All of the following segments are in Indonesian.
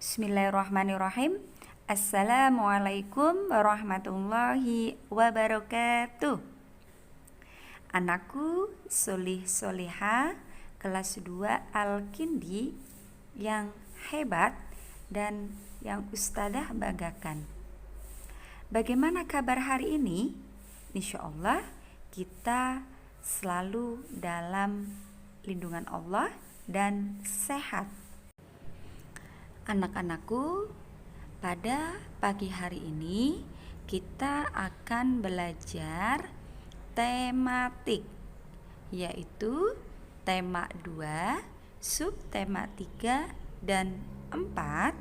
Bismillahirrahmanirrahim. Assalamualaikum warahmatullahi wabarakatuh. Anakku Solih Soleha kelas 2 Al-Kindi yang hebat dan yang Ustadzah banggakan. Bagaimana kabar hari ini? Insya Allah kita selalu dalam lindungan Allah dan sehat. Anak-anakku, pada pagi hari ini kita akan belajar tematik, yaitu tema 2, subtema 3 dan 4,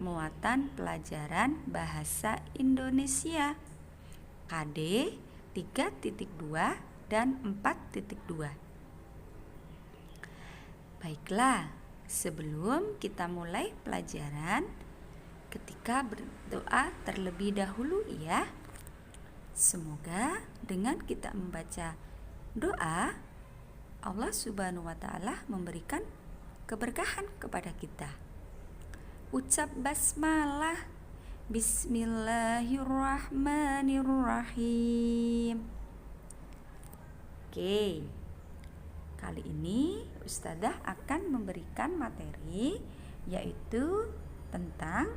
muatan pelajaran bahasa Indonesia KD 3.2 dan 4.2. Baiklah, sebelum kita mulai pelajaran, ketika berdoa terlebih dahulu ya. Semoga dengan kita membaca doa, Allah Subhanahu wa Ta'ala memberikan keberkahan kepada kita. Ucap basmalah. Bismillahirrahmanirrahim. Oke. Kali ini Ustadzah akan memberikan materi, yaitu tentang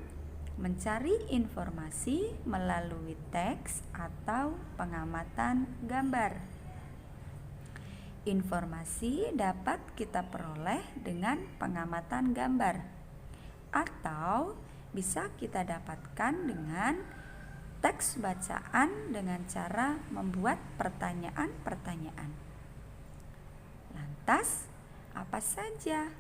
mencari informasi melalui teks atau pengamatan gambar. Informasi dapat kita peroleh dengan pengamatan gambar, atau bisa kita dapatkan dengan teks bacaan dengan cara membuat pertanyaan-pertanyaan. Lantas, apa saja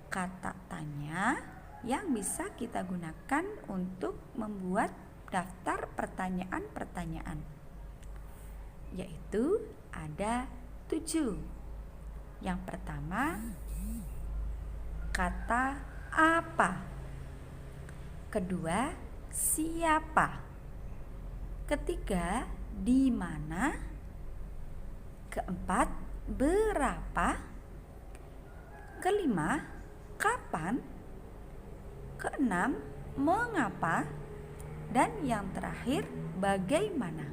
kata tanya yang bisa kita gunakan untuk membuat daftar pertanyaan-pertanyaan? Yaitu ada 7. Yang pertama, kata apa. Kedua, siapa. Ketiga, di mana. Keempat, berapa. Kelima, kapan. Keenam, mengapa. Dan yang terakhir, bagaimana.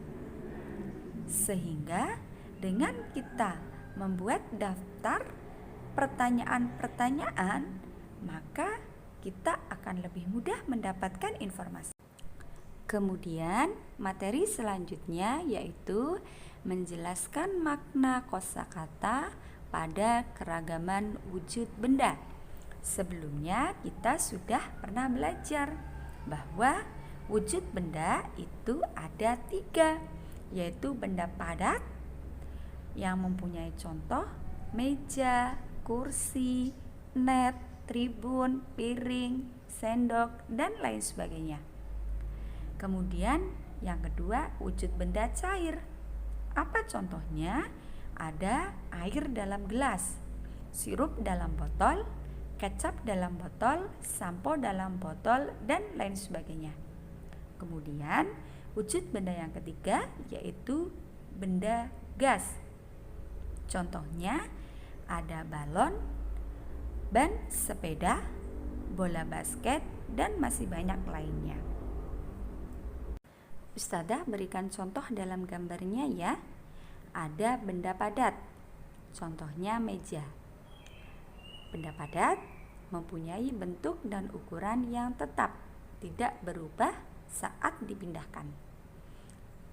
Sehingga dengan kita membuat daftar pertanyaan-pertanyaan, maka kita akan lebih mudah mendapatkan informasi. Kemudian materi selanjutnya yaitu menjelaskan makna kosakata pada keragaman wujud benda. Sebelumnya kita sudah pernah belajar bahwa wujud benda itu ada 3, yaitu benda padat yang mempunyai contoh meja, kursi, net, tribun, piring, sendok, dan lain sebagainya. Kemudian yang kedua, wujud benda cair. Apa contohnya? Ada air dalam gelas, sirup dalam botol, kecap dalam botol, sampo dalam botol, dan lain sebagainya. Kemudian wujud benda yang ketiga yaitu benda gas. Contohnya ada balon, ban sepeda, bola basket, dan masih banyak lainnya. Ustadzah berikan contoh dalam gambarnya ya. Ada benda padat, contohnya meja. Benda padat mempunyai bentuk dan ukuran yang tetap, tidak berubah saat dipindahkan.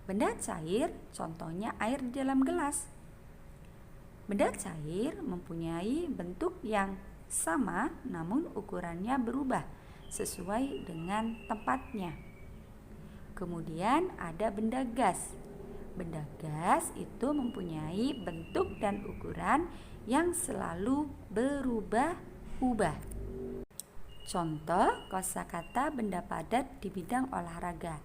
Benda cair, contohnya air di dalam gelas. Benda cair mempunyai bentuk yang sama, namun ukurannya berubah sesuai dengan tempatnya. Kemudian ada benda gas. Benda gas itu mempunyai bentuk dan ukuran yang selalu berubah-ubah. Contoh kosakata benda padat di bidang olahraga.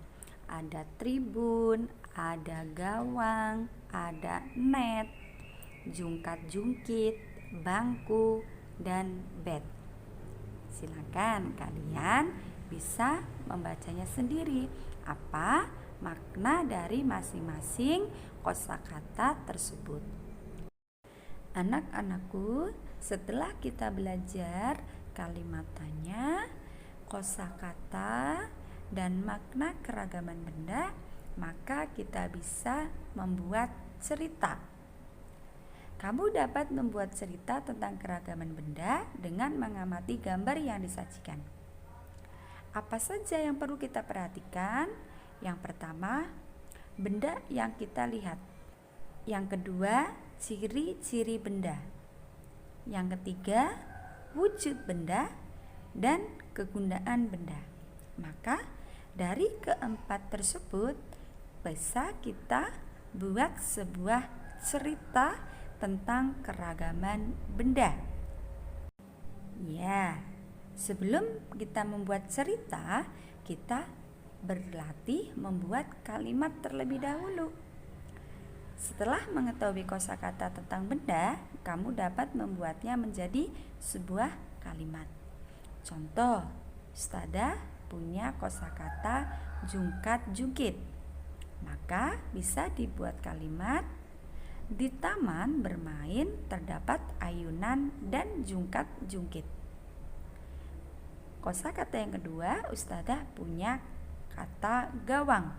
Ada tribun, ada gawang, ada net, jungkat-jungkit, bangku, dan bed. Silakan kalian bisa membacanya sendiri. Apa makna dari masing-masing kosakata tersebut? Anak-anakku, setelah kita belajar kalimat tanya, kosakata dan makna keragaman benda, maka kita bisa membuat cerita. Kamu dapat membuat cerita tentang keragaman benda dengan mengamati gambar yang disajikan. Apa saja yang perlu kita perhatikan? Yang pertama, benda yang kita lihat. Yang kedua, ciri-ciri benda. Yang ketiga, wujud benda dan kegunaan benda. Maka dari keempat tersebut bisa kita buat sebuah cerita tentang keragaman benda. Ya, sebelum kita membuat cerita, kita berlatih membuat kalimat terlebih dahulu. Setelah mengetahui kosakata tentang benda, kamu dapat membuatnya menjadi sebuah kalimat. Contoh, Ustadzah punya kosakata jungkat-jungkit. Maka bisa dibuat kalimat, di taman bermain terdapat ayunan dan jungkat-jungkit. Kosakata yang kedua, Ustadzah punya kata gawang.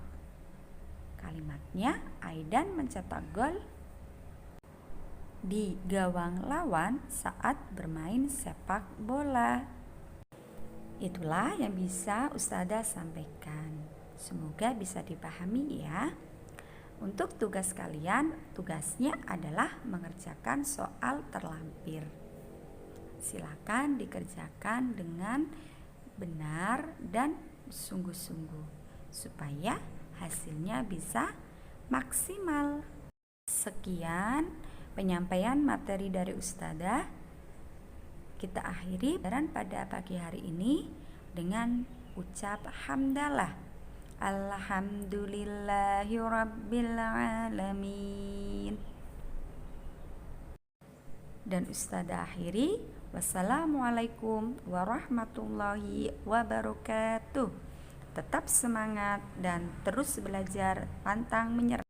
Kalimatnya, Aidan mencetak gol di gawang lawan saat bermain sepak bola. Itulah yang bisa Ustadzah sampaikan. Semoga bisa dipahami ya. Untuk tugas kalian, tugasnya adalah mengerjakan soal terlampir. Silakan dikerjakan dengan benar dan sungguh-sungguh supaya hasilnya bisa maksimal. Sekian penyampaian materi dari Ustadzah. Kita akhiri pelajaran pada pagi hari ini dengan ucap hamdalah. Alhamdulillahirabbil alamin. Dan Ustadzah akhiri, wassalamualaikum warahmatullahi wabarakatuh. Tetap semangat dan terus belajar, pantang menyerah.